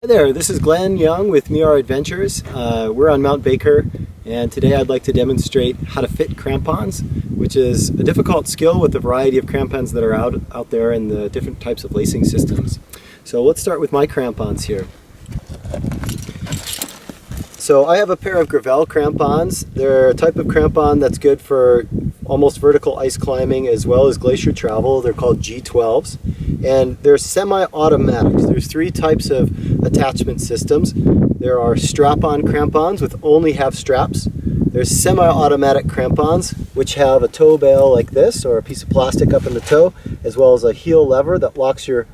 Hi there, this is Glen Young with Miyar Adventures. We're on Mount Baker, and today I'd like to demonstrate how to fit crampons, which is a difficult skill with the variety of crampons that are out there and the different types of lacing systems. So let's start with my crampons here. So I have a pair of Gravel crampons. They're a type of crampon that's good for almost vertical ice climbing as well as glacier travel. They're called G12s, and they're semi-automatics. There's three types of attachment systems. There are strap-on crampons, which only have straps. There's semi-automatic crampons, which have a toe bail like this, or a piece of plastic up in the toe, as well as a heel lever that locks your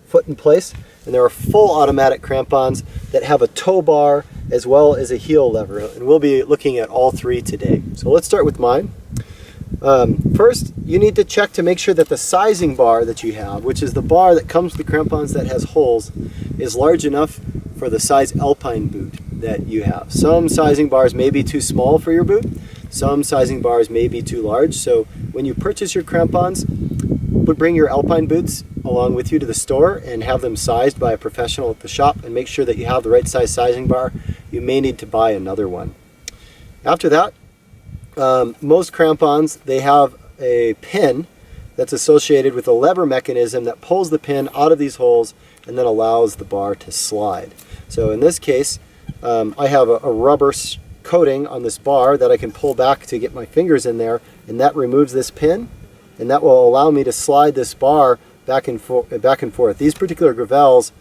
foot in place. And there are full automatic crampons that have a tow bar as well as a heel lever, and we'll be looking at all three today. So let's start with mine. First, you need to check to make sure that the sizing bar that you have, which is the bar that comes with the crampons that has holes, is large enough for the size alpine boot that you have. Some sizing bars may be too small for your boot, some sizing bars may be too large, so when you purchase your crampons, bring your alpine boots along with you to the store and have them sized by a professional at the shop, and make sure that you have the right size sizing bar. You may need to buy another one. After that, most crampons, they have a pin that's associated with a lever mechanism that pulls the pin out of these holes and then allows the bar to slide. So in this case, I have a rubber coating on this bar that I can pull back to get my fingers in there, and that removes this pin, and that will allow me to slide this bar back and forth. These particular Gravels,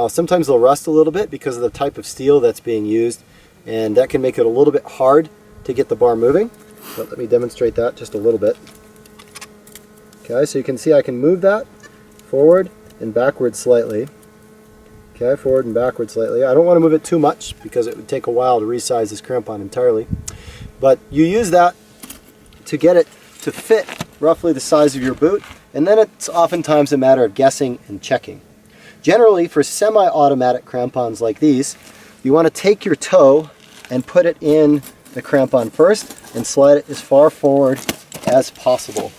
sometimes they'll rust a little bit because of the type of steel that's being used, and that can make it a little bit hard to get the bar moving. But let me demonstrate that just a little bit. Okay, so you can see I can move that forward and backward slightly. Okay, forward and backward slightly. I don't want to move it too much because it would take a while to resize this crampon entirely. But you use that to get it to fit roughly the size of your boot, and then it's oftentimes a matter of guessing and checking. Generally, for semi-automatic crampons like these, you want to take your toe and put it in the crampon first and slide it as far forward as possible.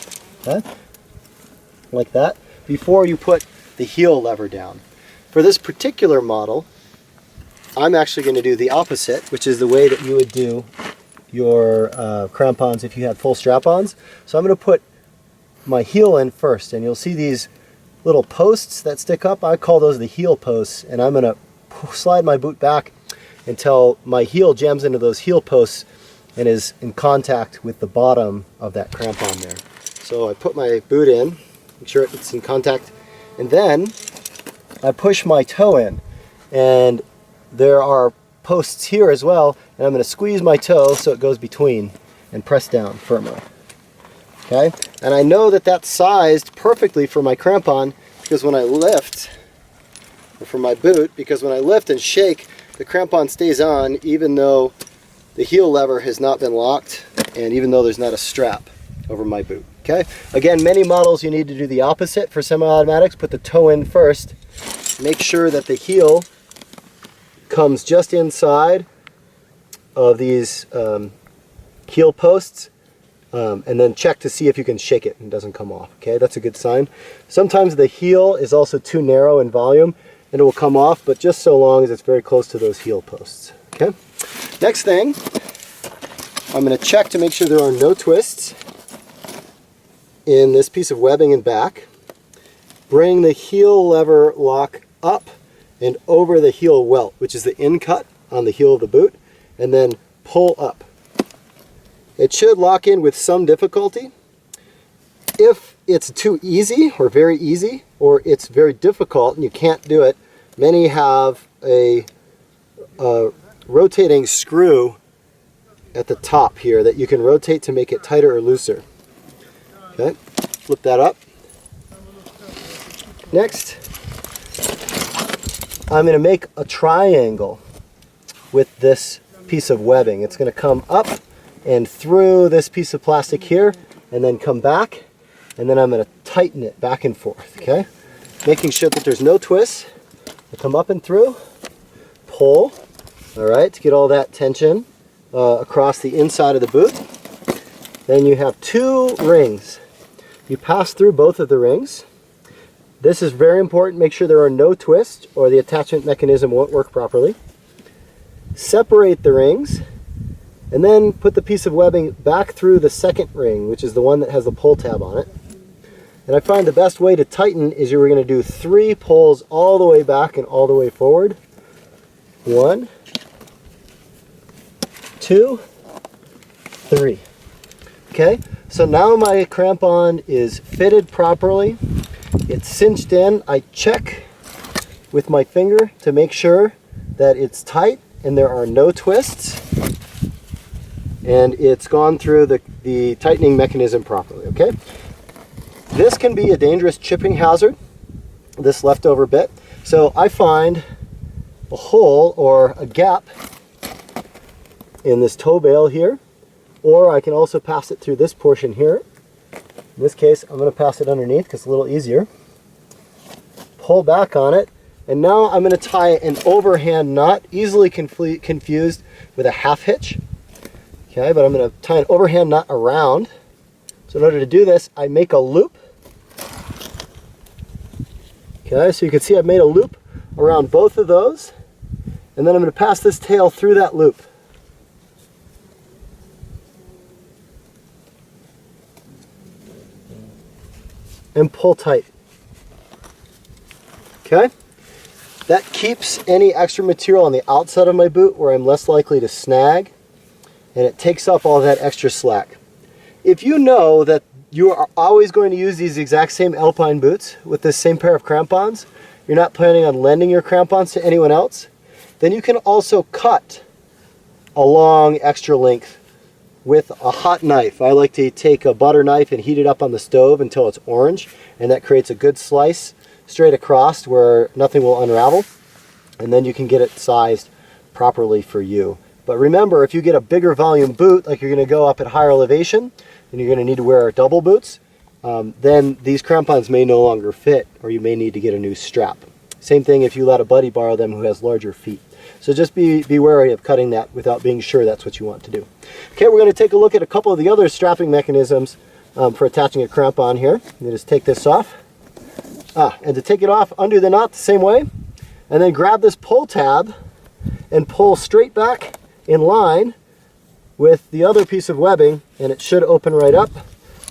Okay? Like that, before you put the heel lever down. For this particular model, I'm actually going to do the opposite, which is the way that you would do your crampons if you had full strap-ons. So I'm going to put my heel in first, and you'll see these little posts that stick up. I call those the heel posts, and I'm going to slide my boot back until my heel jams into those heel posts and is in contact with the bottom of that crampon there. So I put my boot in, make sure it's in contact, and then I push my toe in, and there are posts here as well, and I'm going to squeeze my toe so it goes between and press down firmly. Okay, and I know that that's sized perfectly for my crampon because when I lift, or for my boot, because when I lift and shake, the crampon stays on even though the heel lever has not been locked and even though there's not a strap over my boot. Okay, again, many models you need to do the opposite. For semi-automatics, put the toe in first, make sure that the heel comes just inside of these heel posts, and then check to see if you can shake it and it doesn't come off. Okay, that's a good sign. Sometimes the heel is also too narrow in volume and it will come off, but just so long as it's very close to those heel posts. Okay, next thing, I'm going to check to make sure there are no twists in this piece of webbing in back. Bring the heel lever lock up and over the heel welt, which is the in cut on the heel of the boot, and then pull up. It should lock in with some difficulty. If it's too easy or very easy, or it's very difficult and you can't do it, many have a rotating screw at the top here that you can rotate to make it tighter or looser. Okay, flip that up. Next, I'm going to make a triangle with this piece of webbing. It's going to come up and through this piece of plastic here and then come back, and then I'm going to tighten it back and forth. Okay, making sure that there's no twists. I come up and through, pull, all right, to get all that tension across the inside of the boot. Then you have two rings. You pass through both of the rings. This is very important. Make sure there are no twists or the attachment mechanism won't work properly. Separate the rings and then put the piece of webbing back through the second ring, which is the one that has the pull tab on it. And I find the best way to tighten is you're going to do 3 pulls all the way back and all the way forward. 1, 2, 3. Okay, so now my crampon is fitted properly. It's cinched in. I check with my finger to make sure that it's tight and there are no twists. And it's gone through the tightening mechanism properly, okay? This can be a dangerous chipping hazard, this leftover bit. So I find a hole or a gap in this toe bail here, or I can also pass it through this portion here. In this case, I'm going to pass it underneath because it's a little easier. Pull back on it, and now I'm going to tie an overhand knot, easily confused with a half hitch. Okay, but I'm going to tie an overhand knot around. So in order to do this, I make a loop. Okay, so you can see I've made a loop around both of those, and then I'm going to pass this tail through that loop. And pull tight. Okay? That keeps any extra material on the outside of my boot where I'm less likely to snag, and it takes up all that extra slack. If you know that you are always going to use these exact same alpine boots with this same pair of crampons, you're not planning on lending your crampons to anyone else, then you can also cut a long extra length with a hot knife. I like to take a butter knife and heat it up on the stove until it's orange, and that creates a good slice straight across where nothing will unravel, and then you can get it sized properly for you. But remember, if you get a bigger volume boot, like you're going to go up at higher elevation and you're going to need to wear double boots, then these crampons may no longer fit, or you may need to get a new strap. Same thing if you let a buddy borrow them who has larger feet. So just be wary of cutting that without being sure that's what you want to do. Okay, we're going to take a look at a couple of the other strapping mechanisms for attaching a crampon here. You just take this off. And to take it off, undo the knot the same way, and then grab this pull tab and pull straight back in line with the other piece of webbing, and it should open right up.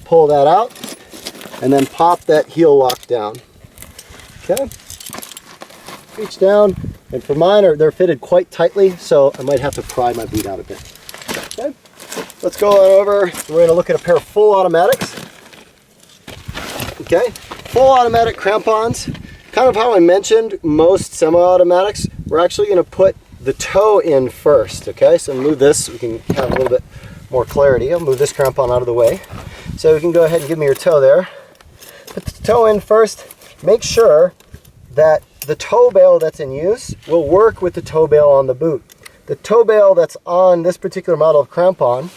Pull that out, and then pop that heel lock down. Okay, reach down, and for mine, they're fitted quite tightly, so I might have to pry my boot out a bit. Okay, let's go on over. We're going to look at a pair of full automatics. Okay, full automatic crampons. Kind of how I mentioned most semi-automatics, we're actually going to put the toe in first. Okay, so move this so we can have a little bit more clarity. I'll move this crampon out of the way. So you can go ahead and give me your toe there. Put the toe in first. Make sure that the toe bail that's in use will work with the toe bail on the boot. The toe bail that's on this particular model of crampon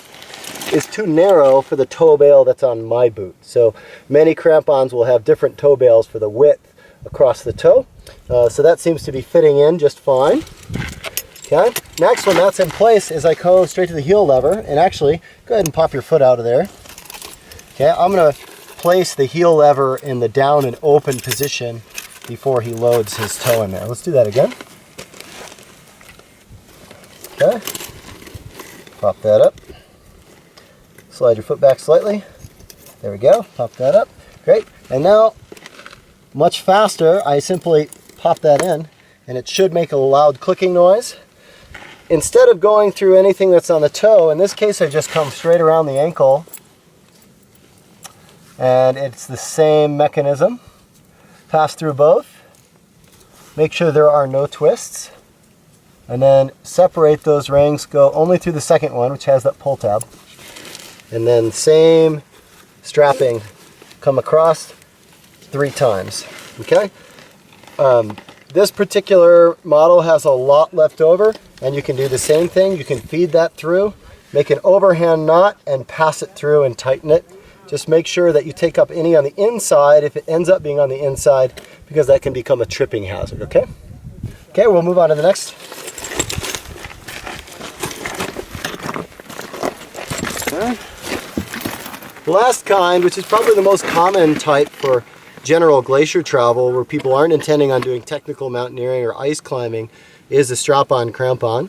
is too narrow for the toe bail that's on my boot. So many crampons will have different toe bails for the width across the toe. So that seems to be fitting in just fine. Okay, next when that's in place is I go straight to the heel lever, and actually go ahead and pop your foot out of there. Okay, I'm going to place the heel lever in the down and open position before he loads his toe in there. Let's do that again. Okay, pop that up. Slide your foot back slightly. There we go, pop that up. Great, and now much faster, I simply pop that in, and it should make a loud clicking noise. Instead of going through anything that's on the toe, in this case I just come straight around the ankle, and it's the same mechanism. Pass through both, make sure there are no twists, and then separate those rings, go only through the second one, which has that pull tab, and then same strapping, come across 3 times. Okay? This particular model has a lot left over, and you can do the same thing. You can feed that through, make an overhand knot, and pass it through and tighten it. Just make sure that you take up any on the inside if it ends up being on the inside, because that can become a tripping hazard, okay? Okay, we'll move on to the next. Okay. The last kind, which is probably the most common type for general glacier travel where people aren't intending on doing technical mountaineering or ice climbing is the strap-on crampon.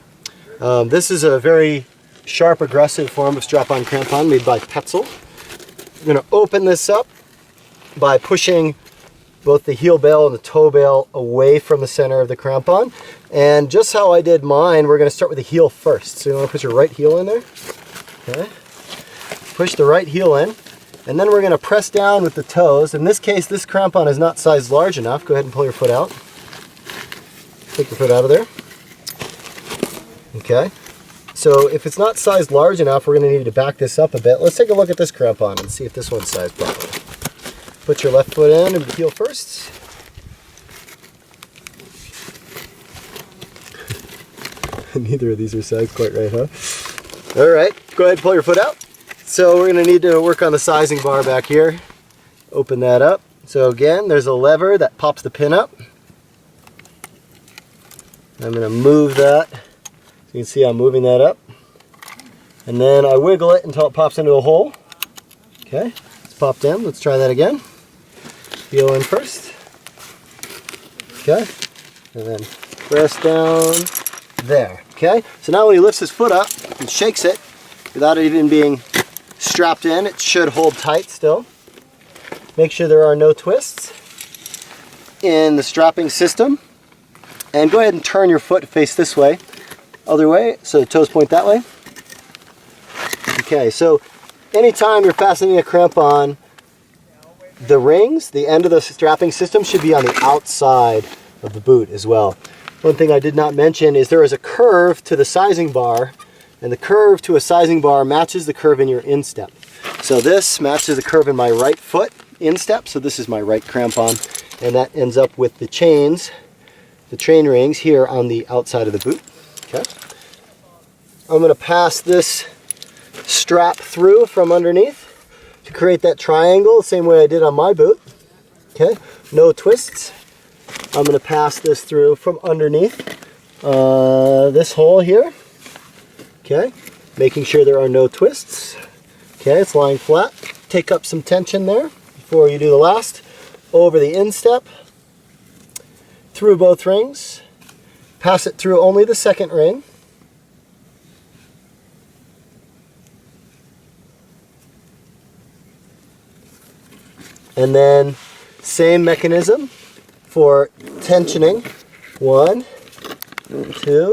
This is a very sharp, aggressive form of strap-on crampon made by Petzl. I'm going to open this up by pushing both the heel bail and the toe bail away from the center of the crampon. And just how I did mine, we're going to start with the heel first. So you want to put your right heel in there. Okay. Push the right heel in. And then we're going to press down with the toes. In this case, this crampon is not sized large enough. Go ahead and pull your foot out. Take your foot out of there. Okay. So if it's not sized large enough, we're going to need to back this up a bit. Let's take a look at this crampon and see if this one's sized properly. Put your left foot in and heel first. Neither of these are sized quite right, huh? All right, go ahead and pull your foot out. So we're going to need to work on the sizing bar back here. Open that up. So again, there's a lever that pops the pin up. I'm going to move that. So you can see I'm moving that up. And then I wiggle it until it pops into a hole. Okay, it's popped in. Let's try that again. Heel in first. Okay, and then press down there. Okay, so now when he lifts his foot up and shakes it, without it even being strapped in, it should hold tight still. Make sure there are no twists in the strapping system. And go ahead and turn your foot to face this way, other way, so the toes point that way. Okay, so anytime you're fastening a crampon, the rings, the end of the strapping system, should be on the outside of the boot as well. One thing I did not mention is there is a curve to the sizing bar, and the curve to a sizing bar matches the curve in your instep. So this matches the curve in my right foot instep, so this is my right crampon, and that ends up with the chains, the chain rings here on the outside of the boot. Okay. I'm going to pass this strap through from underneath to create that triangle, the same way I did on my boot. Okay, no twists. I'm going to pass this through from underneath this hole here. Okay, making sure there are no twists. Okay, it's lying flat. Take up some tension there before you do the last. Over the instep, through both rings. Pass it through only the second ring. And then same mechanism for tensioning. 1, 2,